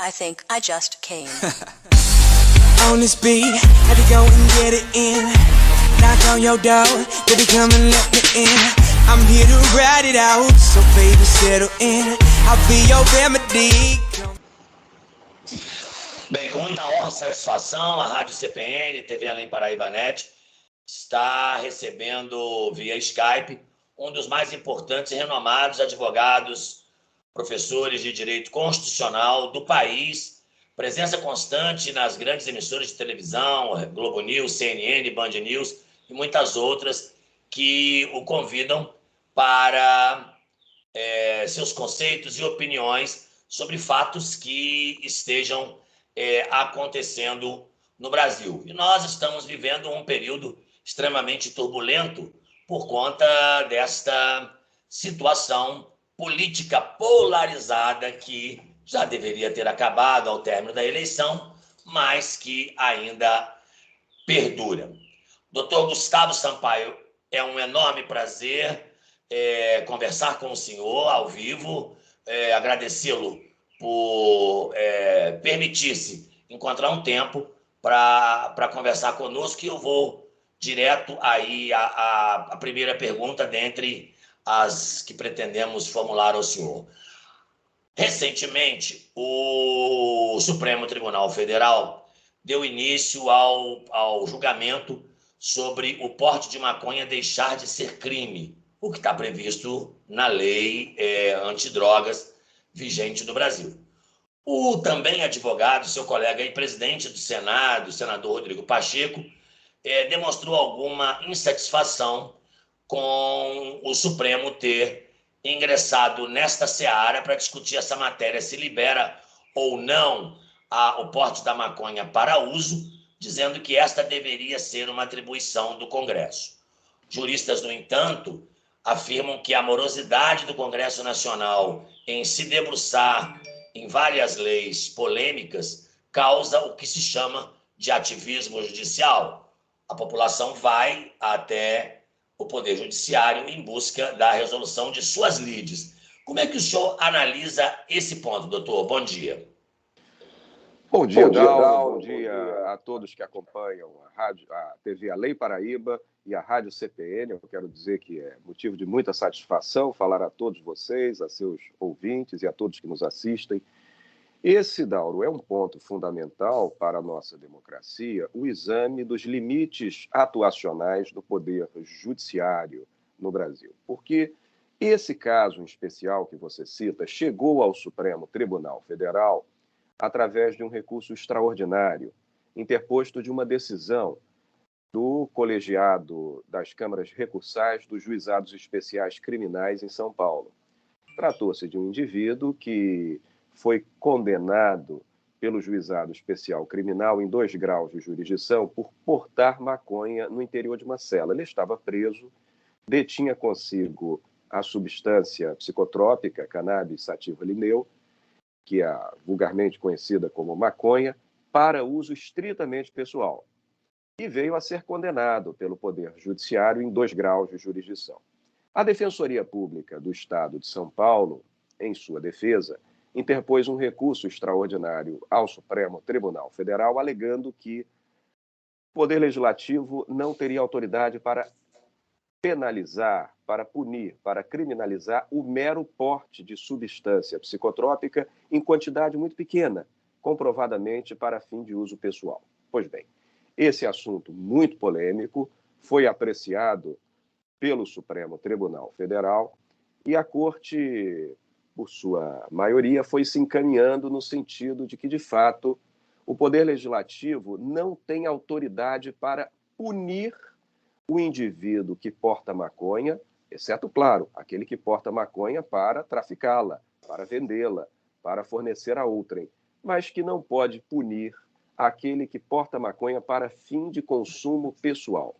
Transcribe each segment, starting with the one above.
I think I just came. On this beat, had to go and get it in. Knock on your door, baby, come and let me in. I'm here to ride it out, so baby, settle in. I'll be your remedy. Bem, com muita honra e satisfação, a Rádio CPN, TV Além Paraíba Net, está recebendo via Skype um dos mais importantes e renomados advogados, professores de direito constitucional do país, presença constante nas grandes emissoras de televisão, Globo News, CNN, Band News e muitas outras que o convidam para seus conceitos e opiniões sobre fatos que estejam acontecendo no Brasil. E nós estamos vivendo um período extremamente turbulento por conta desta situação política polarizada que já deveria ter acabado ao término da eleição, mas que ainda perdura. Dr. Gustavo Sampaio, é um enorme prazer conversar com o senhor ao vivo, agradecê-lo por permitir-se encontrar um tempo para conversar conosco, e eu vou direto aí à primeira pergunta dentre as que pretendemos formular ao senhor. Recentemente, o Supremo Tribunal Federal deu início ao julgamento sobre o porte de maconha deixar de ser crime, o que está previsto na lei antidrogas vigente do Brasil. O também advogado, seu colega e presidente do Senado, o senador Rodrigo Pacheco, demonstrou alguma insatisfação com o Supremo ter ingressado nesta seara para discutir essa matéria, se libera ou não o porte da maconha para uso, dizendo que esta deveria ser uma atribuição do Congresso. Juristas, no entanto, afirmam que a morosidade do Congresso Nacional em se debruçar em várias leis polêmicas causa o que se chama de ativismo judicial. A população vai até o Poder Judiciário em busca da resolução de suas lides. Como é que o senhor analisa esse ponto, doutor? Bom dia. Bom dia, Dalmo. Bom dia a todos que acompanham a TV Além Paraíba e a Rádio CPN. Eu quero dizer que é motivo de muita satisfação falar a todos vocês, a seus ouvintes e a todos que nos assistem. Esse, Dauro, é um ponto fundamental para a nossa democracia, o exame dos limites atuacionais do Poder Judiciário no Brasil. Porque esse caso em especial que você cita chegou ao Supremo Tribunal Federal através de um recurso extraordinário, interposto de uma decisão do colegiado das câmaras recursais dos juizados especiais criminais em São Paulo. Tratou-se de um indivíduo que foi condenado pelo juizado especial criminal em 2 graus de jurisdição por portar maconha no interior de uma cela. Ele estava preso, detinha consigo a substância psicotrópica, cannabis sativa lineu, que é vulgarmente conhecida como maconha, para uso estritamente pessoal. E veio a ser condenado pelo Poder Judiciário em 2 graus de jurisdição. A Defensoria Pública do Estado de São Paulo, em sua defesa, interpôs um recurso extraordinário ao Supremo Tribunal Federal, alegando que o Poder Legislativo não teria autoridade para penalizar, para punir, para criminalizar o mero porte de substância psicotrópica em quantidade muito pequena, comprovadamente para fim de uso pessoal. Pois bem, esse assunto muito polêmico foi apreciado pelo Supremo Tribunal Federal e a Corte, por sua maioria, foi se encaminhando no sentido de que, de fato, o Poder Legislativo não tem autoridade para punir o indivíduo que porta maconha, exceto, claro, aquele que porta maconha para traficá-la, para vendê-la, para fornecer a outrem, mas que não pode punir aquele que porta maconha para fim de consumo pessoal.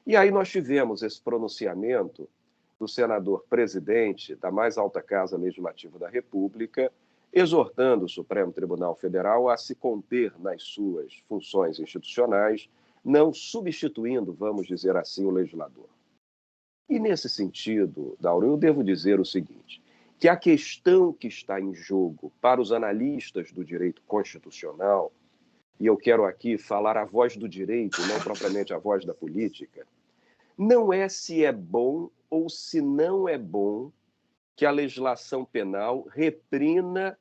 E aí nós tivemos esse pronunciamento do senador presidente da mais alta casa legislativa da República, exortando o Supremo Tribunal Federal a se conter nas suas funções institucionais, não substituindo, vamos dizer assim, o legislador. E nesse sentido, Dauro, eu devo dizer o seguinte: que a questão que está em jogo para os analistas do direito constitucional, e eu quero aqui falar a voz do direito, não propriamente a voz da política, não é se é bom ou se não é bom que a legislação penal reprima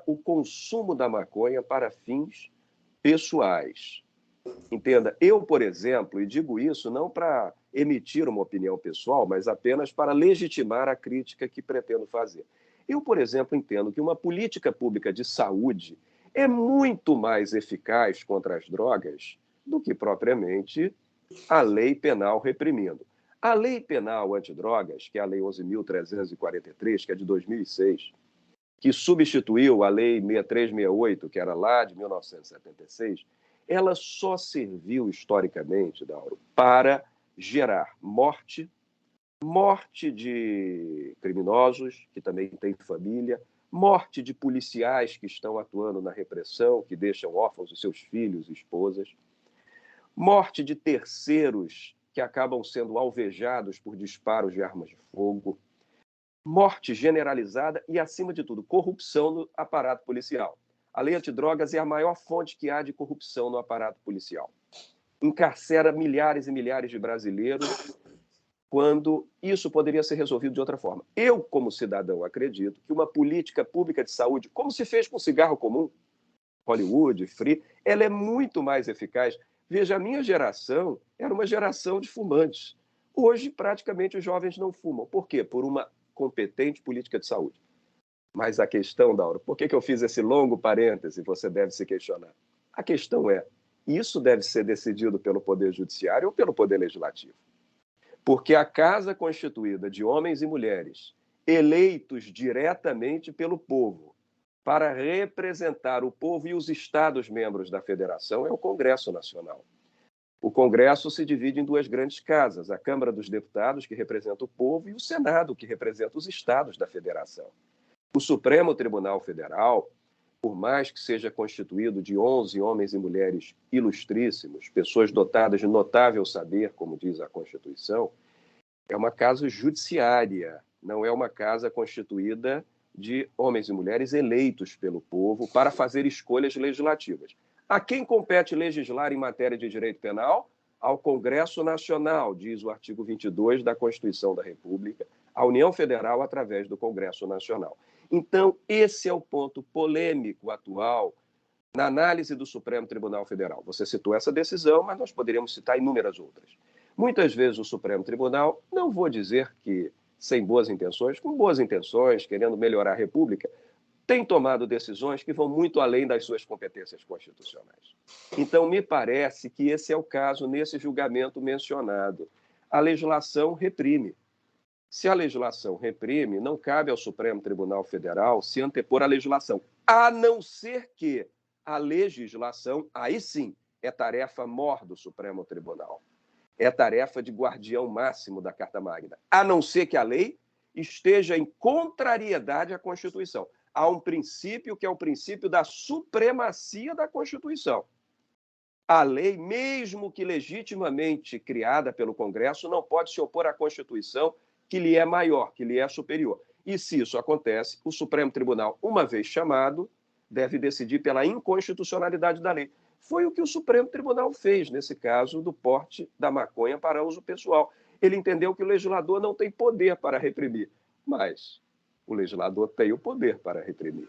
o consumo da maconha para fins pessoais. Entenda, eu, por exemplo, e digo isso não para emitir uma opinião pessoal, mas apenas para legitimar a crítica que pretendo fazer. Eu, por exemplo, entendo que uma política pública de saúde é muito mais eficaz contra as drogas do que propriamente a lei penal reprimindo. A lei penal antidrogas, que é a Lei 11.343, que é de 2006, que substituiu a Lei 6368, que era lá de 1976, ela só serviu historicamente, Dauro, para gerar morte de criminosos, que também têm família, morte de policiais que estão atuando na repressão, que deixam órfãos os seus filhos e esposas, morte de terceiros que acabam sendo alvejados por disparos de armas de fogo, morte generalizada e, acima de tudo, corrupção no aparato policial. A lei antidrogas é a maior fonte que há de corrupção no aparato policial. Encarcera milhares e milhares de brasileiros quando isso poderia ser resolvido de outra forma. Eu, como cidadão, acredito que uma política pública de saúde, como se fez com o cigarro comum, Hollywood, Free, ela é muito mais eficaz. Veja, a minha geração era uma geração de fumantes. Hoje, praticamente, os jovens não fumam. Por quê? Por uma competente política de saúde. Mas a questão, Dauro, por que eu fiz esse longo parêntese? Você deve se questionar. A questão é, isso deve ser decidido pelo Poder Judiciário ou pelo Poder Legislativo? Porque a casa constituída de homens e mulheres eleitos diretamente pelo povo para representar o povo e os Estados-membros da Federação é o Congresso Nacional. O Congresso se divide em duas grandes casas, a Câmara dos Deputados, que representa o povo, e o Senado, que representa os Estados da Federação. O Supremo Tribunal Federal, por mais que seja constituído de 11 homens e mulheres ilustríssimos, pessoas dotadas de notável saber, como diz a Constituição, é uma casa judiciária, não é uma casa constituída de homens e mulheres eleitos pelo povo para fazer escolhas legislativas. A quem compete legislar em matéria de direito penal? Ao Congresso Nacional, diz o artigo 22 da Constituição da República, a União Federal através do Congresso Nacional. Então, esse é o ponto polêmico atual na análise do Supremo Tribunal Federal. Você citou essa decisão, mas nós poderíamos citar inúmeras outras. Muitas vezes o Supremo Tribunal, não vou dizer que sem boas intenções, com boas intenções, querendo melhorar a República, tem tomado decisões que vão muito além das suas competências constitucionais. Então, me parece que esse é o caso nesse julgamento mencionado. A legislação reprime. Se a legislação reprime, não cabe ao Supremo Tribunal Federal se antepor à legislação, a não ser que a legislação, aí sim, é tarefa mor do Supremo Tribunal. É tarefa de guardião máximo da Carta Magna, a não ser que a lei esteja em contrariedade à Constituição. Há um princípio que é o princípio da supremacia da Constituição. A lei, mesmo que legitimamente criada pelo Congresso, não pode se opor à Constituição, que lhe é maior, que lhe é superior. E se isso acontece, o Supremo Tribunal, uma vez chamado, deve decidir pela inconstitucionalidade da lei. Foi o que o Supremo Tribunal fez, nesse caso, do porte da maconha para uso pessoal. Ele entendeu que o legislador não tem poder para reprimir, mas o legislador tem o poder para reprimir.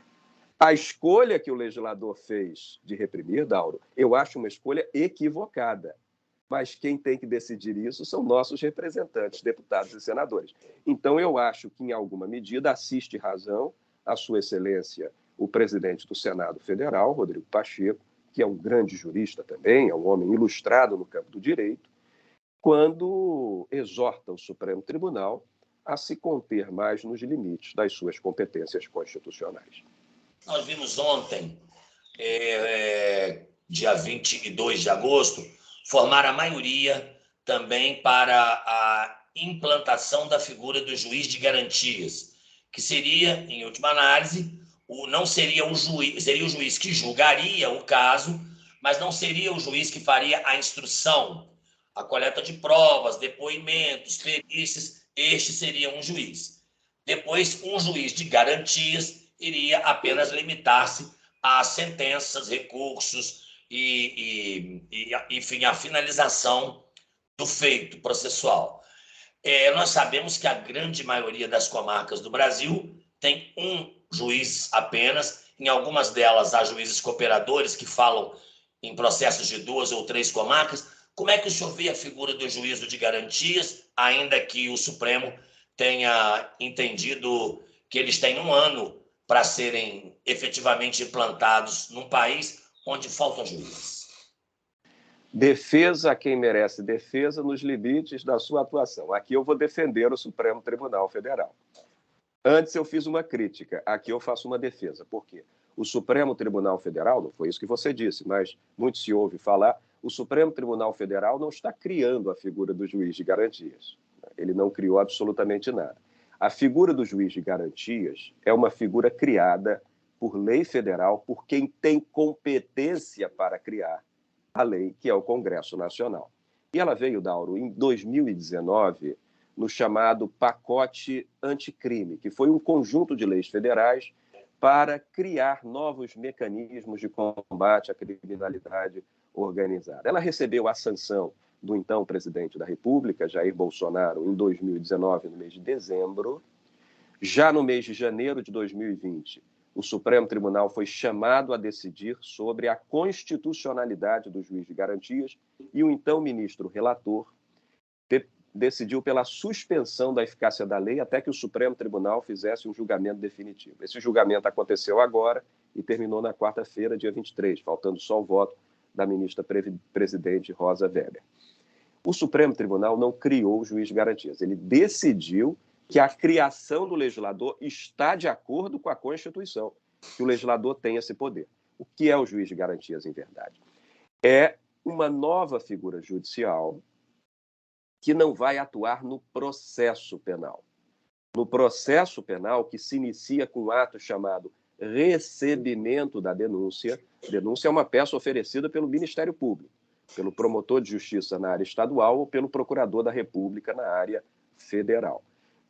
A escolha que o legislador fez de reprimir, Dauro, eu acho uma escolha equivocada. Mas quem tem que decidir isso são nossos representantes, deputados e senadores. Então, eu acho que, em alguma medida, assiste razão a Sua Excelência, o presidente do Senado Federal, Rodrigo Pacheco, que é um grande jurista também, é um homem ilustrado no campo do direito, quando exorta o Supremo Tribunal a se conter mais nos limites das suas competências constitucionais. Nós vimos ontem, dia 22 de agosto, formar a maioria também para a implantação da figura do juiz de garantias, que seria, em última análise, não seria o juiz, seria o juiz que julgaria o caso, mas não seria o juiz que faria a instrução, a coleta de provas, depoimentos, perícias. Este seria um juiz. Depois, um juiz de garantias iria apenas limitar-se a sentenças, recursos enfim, a finalização do feito processual. Nós sabemos que a grande maioria das comarcas do Brasil tem um juiz apenas. Em algumas delas, há juízes cooperadores que falam em processos de 2 ou 3 comarcas. Como é que o senhor vê a figura do juízo de garantias, ainda que o Supremo tenha entendido que eles têm 1 ano para serem efetivamente implantados num país onde faltam juízes? Defesa a quem merece defesa nos limites da sua atuação. Aqui eu vou defender o Supremo Tribunal Federal. Antes eu fiz uma crítica, aqui eu faço uma defesa. Por quê? O Supremo Tribunal Federal, não foi isso que você disse, mas muito se ouve falar, o Supremo Tribunal Federal não está criando a figura do juiz de garantias. Ele não criou absolutamente nada. A figura do juiz de garantias é uma figura criada por lei federal, por quem tem competência para criar a lei, que é o Congresso Nacional. E ela veio, Dauro, em 2019, no chamado pacote anticrime, que foi um conjunto de leis federais para criar novos mecanismos de combate à criminalidade organizada. Ela recebeu a sanção do então presidente da República, Jair Bolsonaro, em 2019, no mês de dezembro. Já no mês de janeiro de 2020, o Supremo Tribunal foi chamado a decidir sobre a constitucionalidade do juiz de garantias e o então ministro relator decidiu pela suspensão da eficácia da lei até que o Supremo Tribunal fizesse um julgamento definitivo. Esse julgamento aconteceu agora e terminou na quarta-feira, dia 23, faltando só o voto da ministra presidente Rosa Weber. O Supremo Tribunal não criou o juiz de garantias, ele decidiu que a criação do legislador está de acordo com a Constituição, que o legislador tem esse poder. O que é o juiz de garantias, em verdade? É uma nova figura judicial que não vai atuar no processo penal. No processo penal, que se inicia com um ato chamado recebimento da denúncia. Denúncia é uma peça oferecida pelo Ministério Público, pelo promotor de justiça na área estadual ou pelo procurador da República na área federal.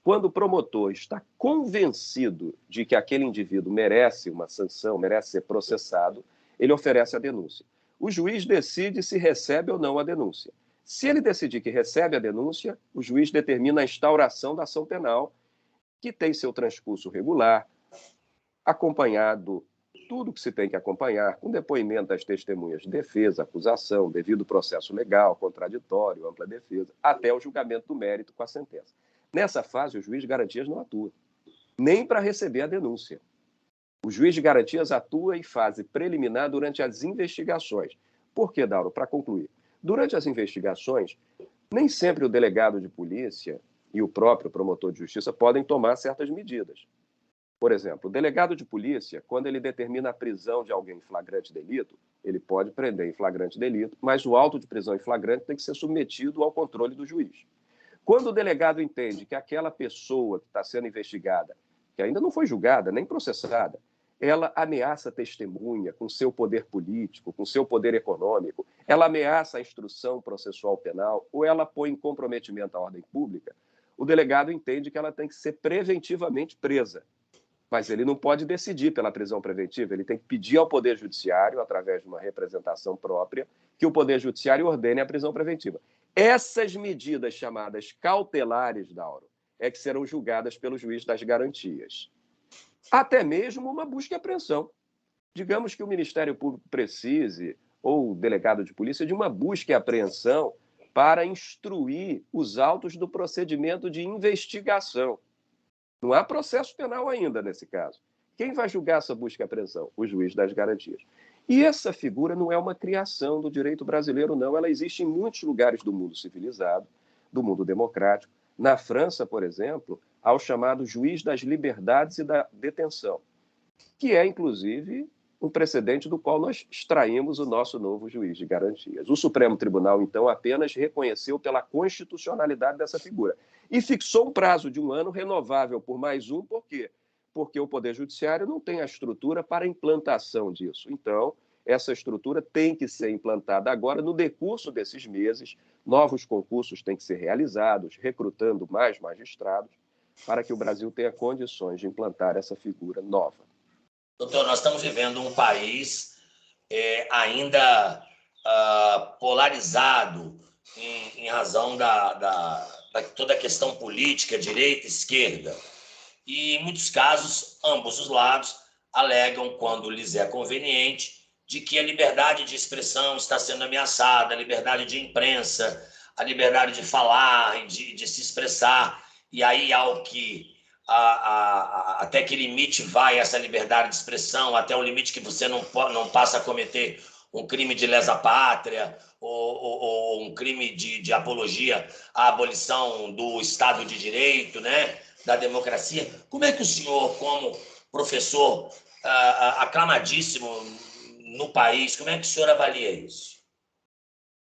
Quando o promotor está convencido de que aquele indivíduo merece uma sanção, merece ser processado, ele oferece a denúncia. O juiz decide se recebe ou não a denúncia. Se ele decidir que recebe a denúncia, o juiz determina a instauração da ação penal, que tem seu transcurso regular, acompanhado tudo que se tem que acompanhar, com depoimento das testemunhas de defesa, acusação, devido processo legal, contraditório, ampla defesa, até o julgamento do mérito com a sentença. Nessa fase, o juiz de garantias não atua, nem para receber a denúncia. O juiz de garantias atua em fase preliminar durante as investigações. Por que, Dauro? Para concluir. Durante as investigações, nem sempre o delegado de polícia e o próprio promotor de justiça podem tomar certas medidas. Por exemplo, o delegado de polícia, quando ele determina a prisão de alguém em flagrante delito, ele pode prender em flagrante delito, mas o auto de prisão em flagrante tem que ser submetido ao controle do juiz. Quando o delegado entende que aquela pessoa que está sendo investigada, que ainda não foi julgada nem processada, ela ameaça a testemunha com seu poder político, com seu poder econômico, ela ameaça a instrução processual penal ou ela põe em comprometimento à ordem pública, o delegado entende que ela tem que ser preventivamente presa. Mas ele não pode decidir pela prisão preventiva, ele tem que pedir ao Poder Judiciário, através de uma representação própria, que o Poder Judiciário ordene a prisão preventiva. Essas medidas chamadas cautelares, Dauro, é que serão julgadas pelo juiz das garantias. Até mesmo uma busca e apreensão. Digamos que o Ministério Público precise, ou o delegado de polícia, de uma busca e apreensão para instruir os autos do procedimento de investigação. Não há processo penal ainda nesse caso. Quem vai julgar essa busca e apreensão? O juiz das garantias. E essa figura não é uma criação do direito brasileiro, não. Ela existe em muitos lugares do mundo civilizado, do mundo democrático. Na França, por exemplo, há o chamado juiz das liberdades e da detenção, que é, inclusive, um precedente do qual nós extraímos o nosso novo juiz de garantias. O Supremo Tribunal, então, apenas reconheceu pela constitucionalidade dessa figura e fixou um prazo de 1 ano renovável por mais um, por quê? Porque o Poder Judiciário não tem a estrutura para a implantação disso. Então, essa estrutura tem que ser implantada agora, no decurso desses meses, novos concursos têm que ser realizados, recrutando mais magistrados, para que o Brasil tenha condições de implantar essa figura nova. Doutor, nós estamos vivendo um país ainda polarizado em razão da toda a questão política, direita e esquerda. E, em muitos casos, ambos os lados alegam, quando lhes é conveniente, de que a liberdade de expressão está sendo ameaçada, a liberdade de imprensa, a liberdade de falar, de se expressar. E aí, até que limite vai essa liberdade de expressão, até o limite que você não passa a cometer um crime de lesa pátria ou um crime de apologia à abolição do Estado de Direito, né, da democracia. Como é que o senhor, como professor aclamadíssimo no país, como é que o senhor avalia isso?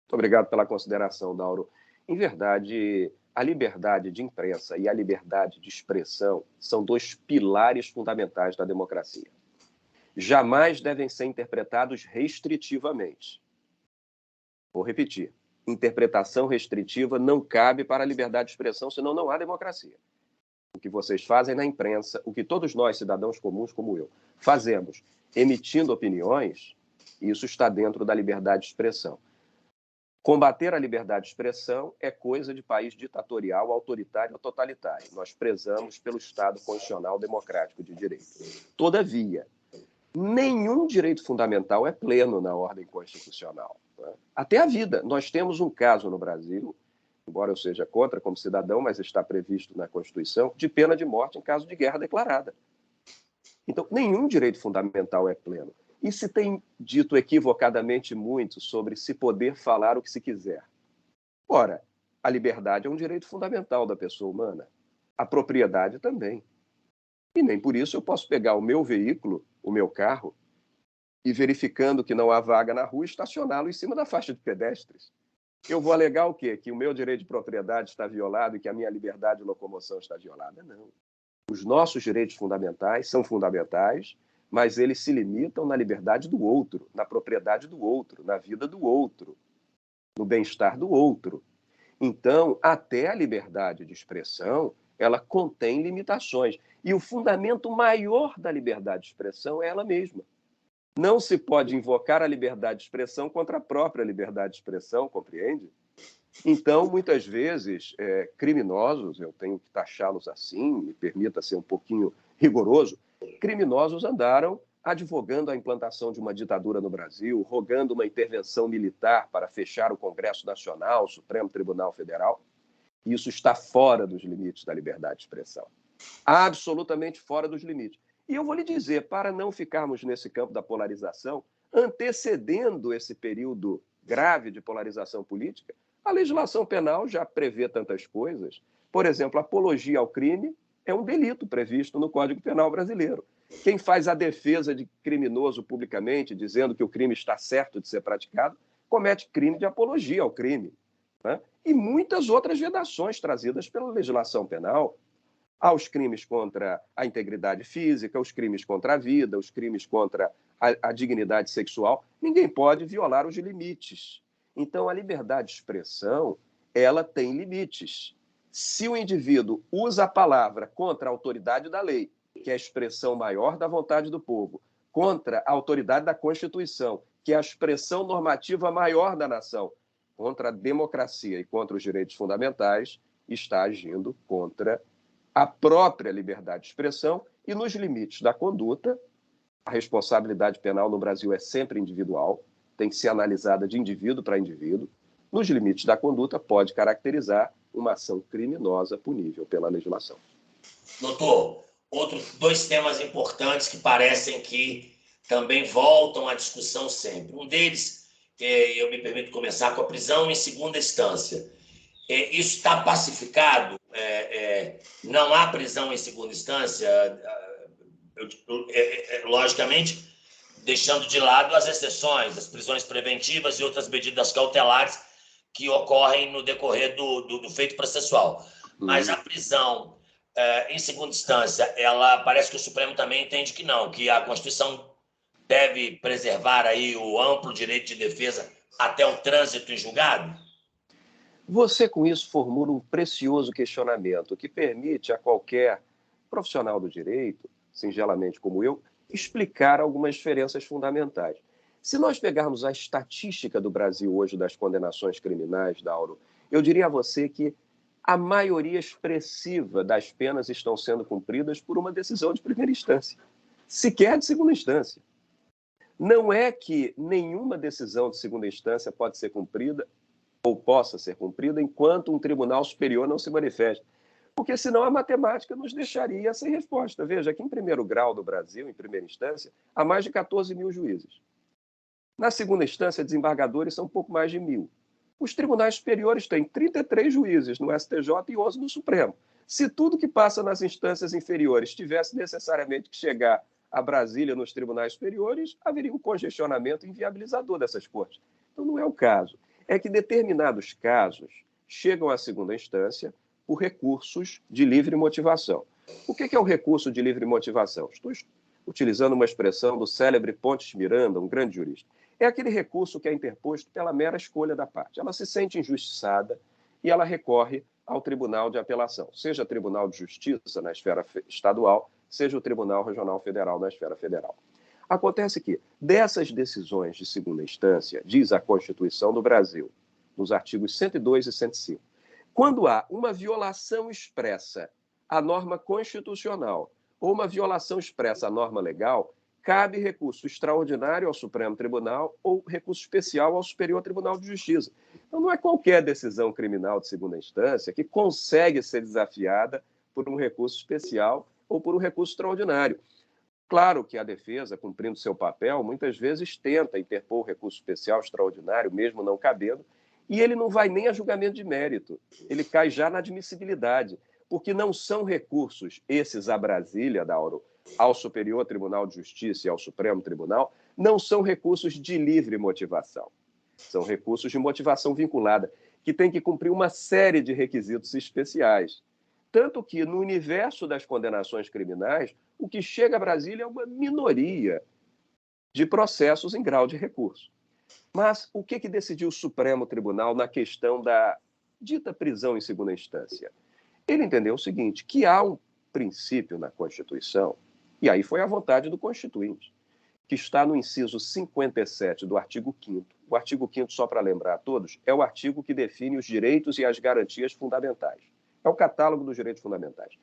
Muito obrigado pela consideração, Dauro. Em verdade, a liberdade de imprensa e a liberdade de expressão são dois pilares fundamentais da democracia. Jamais devem ser interpretados restritivamente. Vou repetir. Interpretação restritiva não cabe para a liberdade de expressão, senão não há democracia. O que vocês fazem na imprensa, o que todos nós, cidadãos comuns como eu, fazemos emitindo opiniões, isso está dentro da liberdade de expressão. Combater a liberdade de expressão é coisa de país ditatorial, autoritário ou totalitário. Nós prezamos pelo Estado constitucional democrático de direito. Todavia, nenhum direito fundamental é pleno na ordem constitucional. Até a vida. Nós temos um caso no Brasil, embora eu seja contra como cidadão, mas está previsto na Constituição, de pena de morte em caso de guerra declarada. Então, nenhum direito fundamental é pleno. E se tem dito equivocadamente muito sobre se poder falar o que se quiser. Ora, a liberdade é um direito fundamental da pessoa humana. A propriedade também. E nem por isso eu posso pegar o meu veículo, o meu carro, e verificando que não há vaga na rua, estacioná-lo em cima da faixa de pedestres. Eu vou alegar o quê? Que o meu direito de propriedade está violado e que a minha liberdade de locomoção está violada? Não. Os nossos direitos fundamentais são fundamentais, mas eles se limitam na liberdade do outro, na propriedade do outro, na vida do outro, no bem-estar do outro. Então, até a liberdade de expressão, ela contém limitações. E o fundamento maior da liberdade de expressão é ela mesma. Não se pode invocar a liberdade de expressão contra a própria liberdade de expressão, compreende? Então, muitas vezes, criminosos, eu tenho que taxá-los assim, me permita ser um pouquinho rigoroso, criminosos andaram advogando a implantação de uma ditadura no Brasil, rogando uma intervenção militar para fechar o Congresso Nacional, o Supremo Tribunal Federal. Isso está fora dos limites da liberdade de expressão. Absolutamente fora dos limites. E eu vou lhe dizer, para não ficarmos nesse campo da polarização, antecedendo esse período grave de polarização política, a legislação penal já prevê tantas coisas. Por exemplo, apologia ao crime é um delito previsto no Código Penal brasileiro. Quem faz a defesa de criminoso publicamente, dizendo que o crime está certo de ser praticado, comete crime de apologia ao crime, né? E muitas outras vedações trazidas pela legislação penal aos crimes contra a integridade física, os crimes contra a vida, os crimes contra a dignidade sexual. Ninguém pode violar os limites. Então, a liberdade de expressão, ela tem limites. Se o indivíduo usa a palavra contra a autoridade da lei, que é a expressão maior da vontade do povo, contra a autoridade da Constituição, que é a expressão normativa maior da nação, contra a democracia e contra os direitos fundamentais, está agindo contra a própria liberdade de expressão e, nos limites da conduta, a responsabilidade penal no Brasil é sempre individual, tem que ser analisada de indivíduo para indivíduo. Nos limites da conduta, pode caracterizar uma ação criminosa punível pela legislação. Doutor, dois temas importantes que parecem que também voltam à discussão sempre. Um deles, eu me permito começar com a prisão em segunda instância. Isso está pacificado? Não há prisão em segunda instância? Logicamente, deixando de lado as exceções, as prisões preventivas e outras medidas cautelares que ocorrem no decorrer do feito processual. Mas a prisão em segunda instância, parece que o Supremo também entende que não, que a Constituição deve preservar aí o amplo direito de defesa até o trânsito em julgado? Você, com isso, formula um precioso questionamento que permite a qualquer profissional do direito, singelamente como eu, explicar algumas diferenças fundamentais. Se nós pegarmos a estatística do Brasil hoje das condenações criminais, Dauro, eu diria a você que a maioria expressiva das penas estão sendo cumpridas por uma decisão de primeira instância, sequer de segunda instância. Não é que nenhuma decisão de segunda instância pode ser cumprida ou possa ser cumprida enquanto um tribunal superior não se manifeste. Porque senão a matemática nos deixaria sem resposta. Veja, aqui em primeiro grau do Brasil, em primeira instância, há mais de 14 mil juízes. Na segunda instância, desembargadores são um pouco mais de 1.000. Os tribunais superiores têm 33 juízes no STJ e 11 no Supremo. Se tudo que passa nas instâncias inferiores tivesse necessariamente que chegar a Brasília nos tribunais superiores, haveria um congestionamento inviabilizador dessas cortes. Então não é o caso. É que determinados casos chegam à segunda instância por recursos de livre motivação. O que é o recurso de livre motivação? Estou utilizando uma expressão do célebre Pontes Miranda, um grande jurista. É aquele recurso que é interposto pela mera escolha da parte. Ela se sente injustiçada e ela recorre ao Tribunal de Apelação, seja Tribunal de Justiça na esfera estadual, seja o Tribunal Regional Federal na esfera federal. Acontece que, dessas decisões de segunda instância, diz a Constituição do Brasil, nos artigos 102 e 105, quando há uma violação expressa à norma constitucional ou uma violação expressa à norma legal, cabe recurso extraordinário ao Supremo Tribunal ou recurso especial ao Superior Tribunal de Justiça. Então, não é qualquer decisão criminal de segunda instância que consegue ser desafiada por um recurso especial ou por um recurso extraordinário. Claro que a defesa, cumprindo seu papel, muitas vezes tenta interpor o recurso especial extraordinário, mesmo não cabendo, e ele não vai nem a julgamento de mérito, ele cai já na admissibilidade, porque não são recursos esses a Brasília, Dauro, ao Superior Tribunal de Justiça e ao Supremo Tribunal, não são recursos de livre motivação, são recursos de motivação vinculada, que tem que cumprir uma série de requisitos especiais. Tanto que, no universo das condenações criminais, o que chega a Brasília é uma minoria de processos em grau de recurso. Mas o que decidiu o Supremo Tribunal na questão da dita prisão em segunda instância? Ele entendeu o seguinte, que há um princípio na Constituição, e aí foi a vontade do Constituinte, que está no inciso 57 do artigo 5º. O artigo 5º, só para lembrar a todos, é o artigo que define os direitos e as garantias fundamentais. É o catálogo dos direitos fundamentais.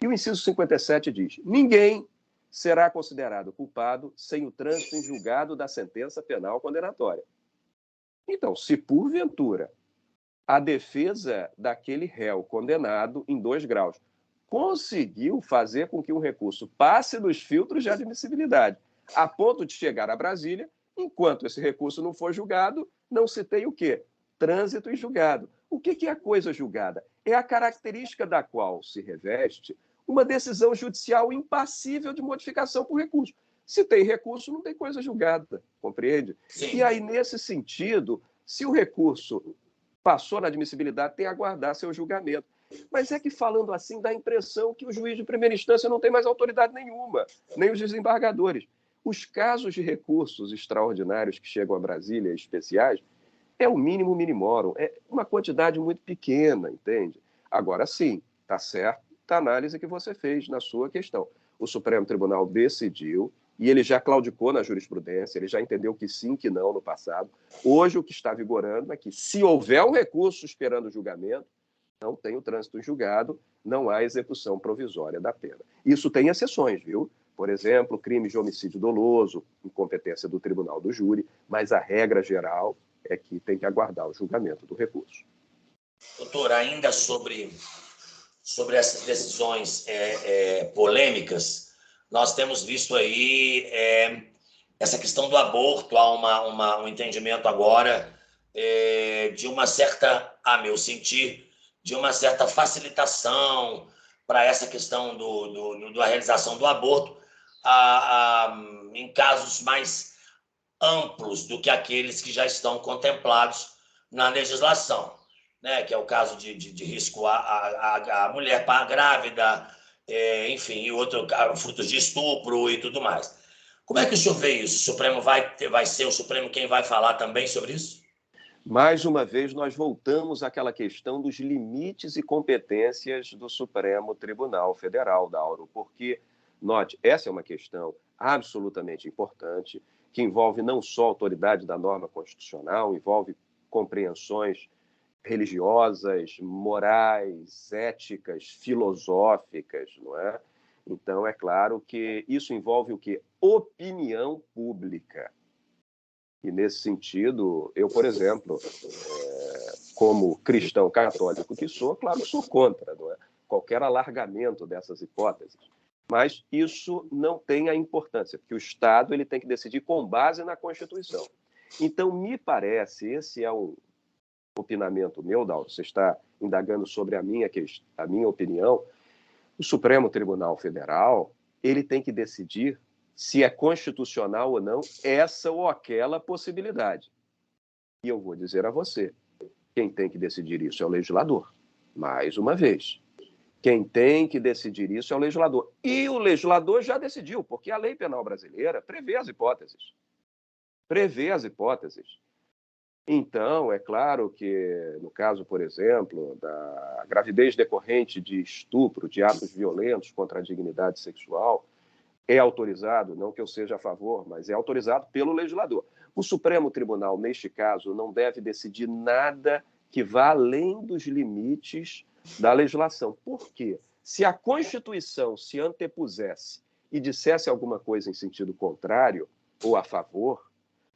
E o inciso 57 diz: ninguém será considerado culpado sem o trânsito em julgado da sentença penal condenatória. Então, se porventura a defesa daquele réu condenado em 2 graus conseguiu fazer com que um recurso passe nos filtros de admissibilidade, a ponto de chegar a Brasília, enquanto esse recurso não for julgado, não se tem o quê? Trânsito em julgado. O que é a coisa julgada? É a característica da qual se reveste uma decisão judicial impassível de modificação por recurso. Se tem recurso, não tem coisa julgada, compreende? Sim. E aí, nesse sentido, se o recurso passou na admissibilidade, tem que aguardar seu julgamento. Mas é que, falando assim, dá a impressão que o juiz de primeira instância não tem mais autoridade nenhuma, nem os desembargadores. Os casos de recursos extraordinários que chegam a Brasília, especiais, é o mínimo minimorum, é uma quantidade muito pequena, entende? Agora sim, está certo a análise que você fez na sua questão. O Supremo Tribunal decidiu, e ele já claudicou na jurisprudência, ele já entendeu que sim, que não no passado. Hoje o que está vigorando é que, se houver um recurso esperando o julgamento, não tem o trânsito em julgado, não há execução provisória da pena. Isso tem exceções, viu? Por exemplo, crimes de homicídio doloso, incompetência do tribunal do júri, mas a regra geral é que tem que aguardar o julgamento do recurso. Doutor, ainda sobre essas decisões polêmicas, nós temos visto aí essa questão do aborto. Há um entendimento agora de uma certa, a meu sentir, de uma certa facilitação para essa questão da realização do aborto em casos mais amplos do que aqueles que já estão contemplados na legislação, né? Que é o caso de risco à mulher grávida, enfim, e outro, frutos de estupro e tudo mais. Como é que o senhor vê isso? O Supremo vai ser o Supremo quem vai falar também sobre isso? Mais uma vez, nós voltamos àquela questão dos limites e competências do Supremo Tribunal Federal, Dauro, porque, note, essa é uma questão absolutamente importante, que envolve não só a autoridade da norma constitucional, envolve compreensões religiosas, morais, éticas, filosóficas, não é? Então, é claro que isso envolve o quê? Opinião pública. E, nesse sentido, eu, por exemplo, como cristão católico que sou, claro que sou contra, não é? Qualquer alargamento dessas hipóteses. Mas isso não tem a importância, porque o Estado ele tem que decidir com base na Constituição. Então, me parece, esse é um opinamento meu, Dalton, você está indagando sobre a minha opinião, o Supremo Tribunal Federal ele tem que decidir se é constitucional ou não essa ou aquela possibilidade. E eu vou dizer a você, quem tem que decidir isso é o legislador. Mais uma vez, quem tem que decidir isso é o legislador. E o legislador já decidiu, porque a lei penal brasileira prevê as hipóteses. Prevê as hipóteses. Então, é claro que, no caso, por exemplo, da gravidez decorrente de estupro, de atos violentos contra a dignidade sexual, é autorizado, não que eu seja a favor, mas é autorizado pelo legislador. O Supremo Tribunal, neste caso, não deve decidir nada que vá além dos limites da legislação. Por quê? Se a Constituição se antepusesse e dissesse alguma coisa em sentido contrário ou a favor,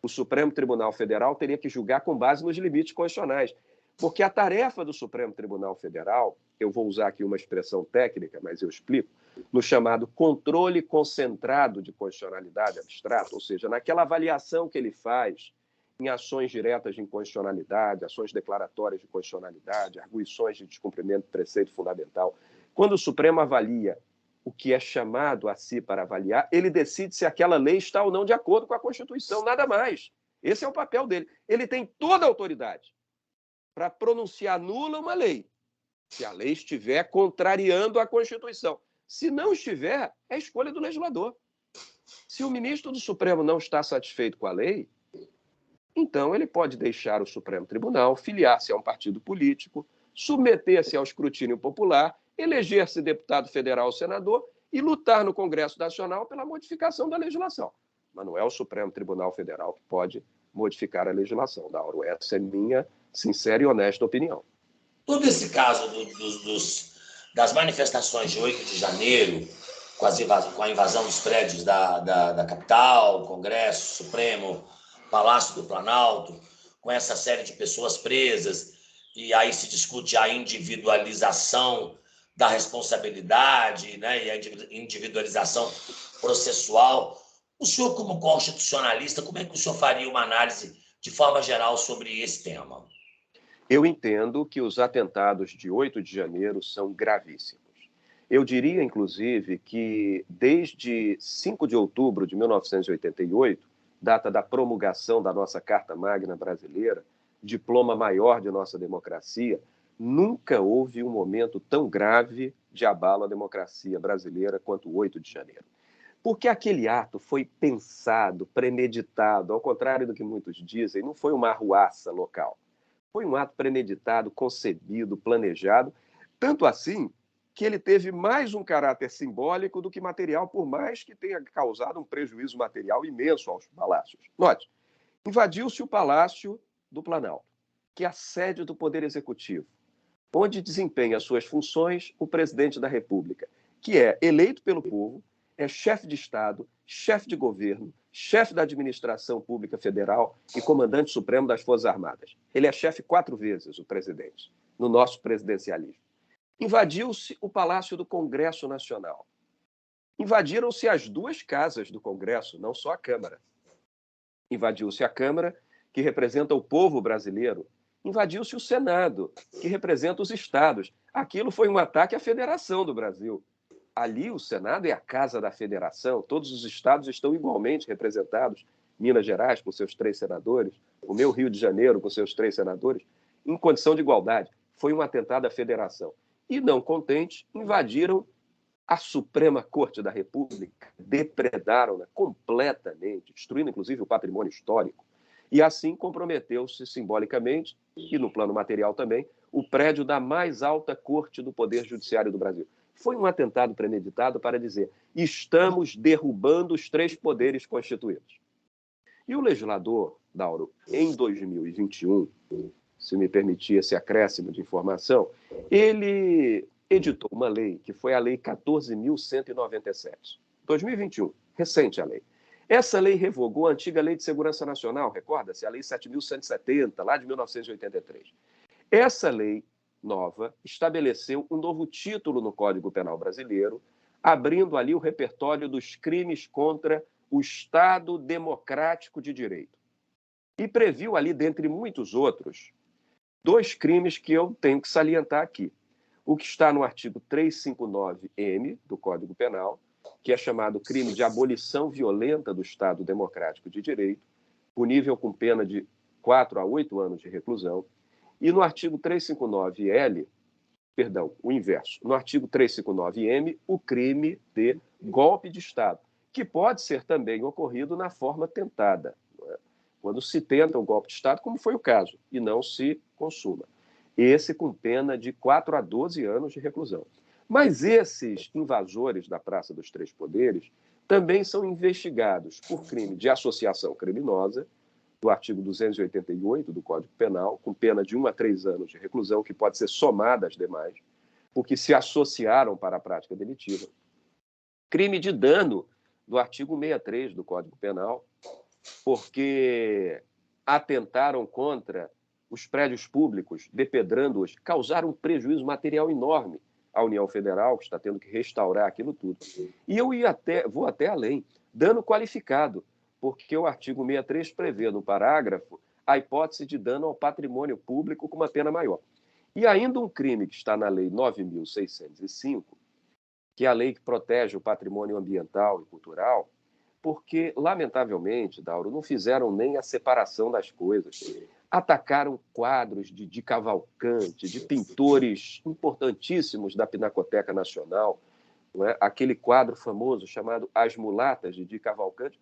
o Supremo Tribunal Federal teria que julgar com base nos limites constitucionais. Porque a tarefa do Supremo Tribunal Federal, eu vou usar aqui uma expressão técnica, mas eu explico, no chamado controle concentrado de constitucionalidade abstrata, ou seja, naquela avaliação que ele faz em ações diretas de inconstitucionalidade, ações declaratórias de constitucionalidade, arguições de descumprimento do preceito fundamental. Quando o Supremo avalia o que é chamado a si para avaliar, ele decide se aquela lei está ou não de acordo com a Constituição, nada mais. Esse é o papel dele. Ele tem toda a autoridade para pronunciar nula uma lei, se a lei estiver contrariando a Constituição. Se não estiver, é escolha do legislador. Se o ministro do Supremo não está satisfeito com a lei, então ele pode deixar o Supremo Tribunal, filiar-se a um partido político, submeter-se ao escrutínio popular, eleger-se deputado federal ou senador e lutar no Congresso Nacional pela modificação da legislação. Mas não é o Supremo Tribunal Federal que pode modificar a legislação, Dauro. Essa é minha sincera e honesta opinião. Todo esse caso das manifestações de 8 de janeiro, com a invasão dos prédios da capital, Congresso, Supremo, Palácio do Planalto, com essa série de pessoas presas, e aí se discute a individualização da responsabilidade, né, e a individualização processual. O senhor, como constitucionalista, como é que o senhor faria uma análise de forma geral sobre esse tema? Eu entendo que os atentados de 8 de janeiro são gravíssimos. Eu diria, inclusive, que desde 5 de outubro de 1988, data da promulgação da nossa Carta Magna brasileira, diploma maior de nossa democracia, nunca houve um momento tão grave de abalo à democracia brasileira quanto o 8 de janeiro. Porque aquele ato foi pensado, premeditado, ao contrário do que muitos dizem, não foi uma arruaça local. Foi um ato premeditado, concebido, planejado, tanto assim que ele teve mais um caráter simbólico do que material, por mais que tenha causado um prejuízo material imenso aos palácios. Note, invadiu-se o Palácio do Planalto, que é a sede do Poder Executivo, onde desempenha suas funções o presidente da República, que é eleito pelo povo, é chefe de Estado, chefe de governo, chefe da administração pública federal e comandante supremo das Forças Armadas. Ele é chefe 4 vezes, o presidente, no nosso presidencialismo. Invadiu-se o Palácio do Congresso Nacional. Invadiram-se as 2 casas do Congresso, não só a Câmara. Invadiu-se a Câmara, que representa o povo brasileiro. Invadiu-se o Senado, que representa os estados. Aquilo foi um ataque à Federação do Brasil. Ali o Senado é a casa da Federação, todos os estados estão igualmente representados. Minas Gerais, com seus 3 senadores, o meu Rio de Janeiro, com seus 3 senadores, em condição de igualdade. Foi um atentado à Federação. E, não contentes, invadiram a Suprema Corte da República, depredaram-na completamente, destruindo, inclusive, o patrimônio histórico. E assim comprometeu-se simbolicamente, e no plano material também, o prédio da mais alta corte do Poder Judiciário do Brasil. Foi um atentado premeditado para dizer: estamos derrubando os 3 poderes constituídos. E o legislador, Dauro, em 2021, se me permitir esse acréscimo de informação, ele editou uma lei, que foi a Lei 14.197, 2021, recente a lei. Essa lei revogou a antiga Lei de Segurança Nacional, recorda-se? A Lei 7.170, lá de 1983. Essa lei nova estabeleceu um novo título no Código Penal brasileiro, abrindo ali o repertório dos crimes contra o Estado Democrático de Direito. E previu ali, dentre muitos outros, 2 crimes que eu tenho que salientar aqui. O que está no artigo 359-M do Código Penal, que é chamado crime de abolição violenta do Estado Democrático de Direito, punível com pena de 4 a 8 anos de reclusão. E no artigo 359-L, perdão, o inverso, no artigo 359-M, o crime de golpe de Estado, que pode ser também ocorrido na forma tentada, não é? Quando se tenta um golpe de Estado, como foi o caso, e não se consuma. Esse com pena de 4 a 12 anos de reclusão. Mas esses invasores da Praça dos 3 Poderes também são investigados por crime de associação criminosa, do artigo 288 do Código Penal, com pena de 1 a 3 anos de reclusão, que pode ser somada às demais, porque se associaram para a prática delitiva. Crime de dano, do artigo 63 do Código Penal, porque atentaram contra os prédios públicos, depedrando-os, causaram um prejuízo material enorme à União Federal, que está tendo que restaurar aquilo tudo. E eu vou até além, dano qualificado, porque o artigo 63 prevê no parágrafo a hipótese de dano ao patrimônio público com uma pena maior. E ainda um crime que está na Lei 9.605, que é a lei que protege o patrimônio ambiental e cultural, porque, lamentavelmente, Dauro, não fizeram nem a separação das coisas. Atacaram quadros de Cavalcante, de pintores importantíssimos da Pinacoteca Nacional, não é? Aquele quadro famoso chamado As Mulatas, de Cavalcante,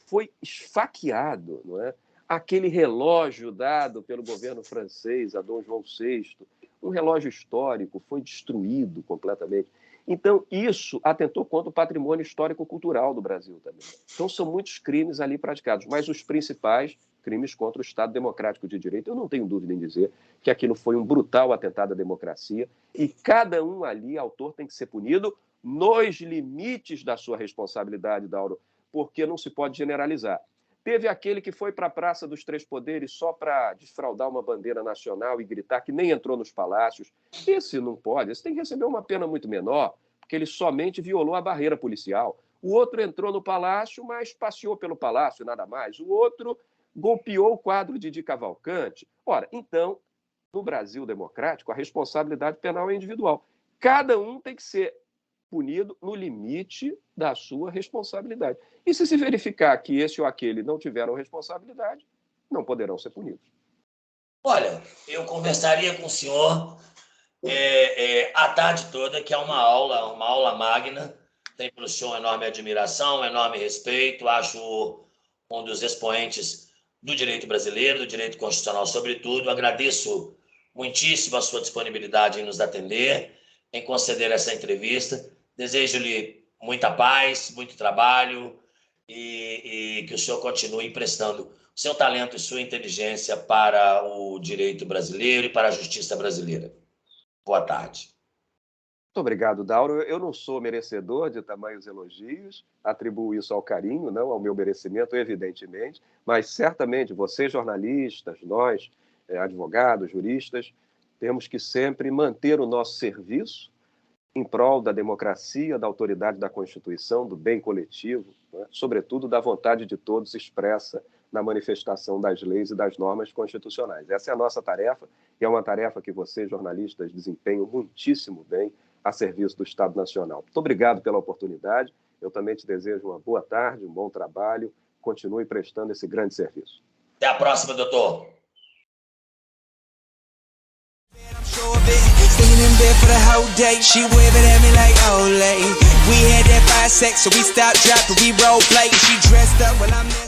foi esfaqueado, não é? Aquele relógio dado pelo governo francês a Dom João VI, um relógio histórico, foi destruído completamente. Então, isso atentou contra o patrimônio histórico-cultural do Brasil também. Então, são muitos crimes ali praticados, mas os principais crimes contra o Estado Democrático de Direito. Eu não tenho dúvida em dizer que aquilo foi um brutal atentado à democracia e cada um ali, autor, tem que ser punido nos limites da sua responsabilidade, Dauro, porque não se pode generalizar. Teve aquele que foi para a Praça dos 3 Poderes só para desfraldar uma bandeira nacional e gritar que nem entrou nos palácios. Esse não pode, esse tem que receber uma pena muito menor, porque ele somente violou a barreira policial. O outro entrou no palácio, mas passeou pelo palácio, nada mais. O outro golpeou o quadro de Cavalcante. Ora, então, no Brasil democrático, a responsabilidade penal é individual. Cada um tem que ser punido no limite da sua responsabilidade. E se verificar que esse ou aquele não tiveram responsabilidade, não poderão ser punidos. Olha, eu conversaria com o senhor a tarde toda, que é uma aula magna. Tenho pelo senhor enorme admiração, enorme respeito. Acho um dos expoentes do direito brasileiro, do direito constitucional, sobretudo. Agradeço muitíssimo a sua disponibilidade em nos atender, em conceder essa entrevista. Desejo-lhe muita paz, muito trabalho e que o senhor continue emprestando seu talento e sua inteligência para o direito brasileiro e para a justiça brasileira. Boa tarde. Muito obrigado, Dauro. Eu não sou merecedor de tamanhos elogios, atribuo isso ao carinho, não ao meu merecimento, evidentemente, mas certamente vocês, jornalistas, nós, advogados, juristas, temos que sempre manter o nosso serviço em prol da democracia, da autoridade da Constituição, do bem coletivo, né? Sobretudo da vontade de todos expressa na manifestação das leis e das normas constitucionais. Essa é a nossa tarefa, e é uma tarefa que vocês, jornalistas, desempenham muitíssimo bem a serviço do Estado Nacional. Muito obrigado pela oportunidade. Eu também te desejo uma boa tarde, um bom trabalho. Continue prestando esse grande serviço. Até a próxima, doutor. Staying in bed for the whole day. She waving at me like Olay. We had that fire sex, so we stopped, dropped, we role play. She dressed up, well I'm there.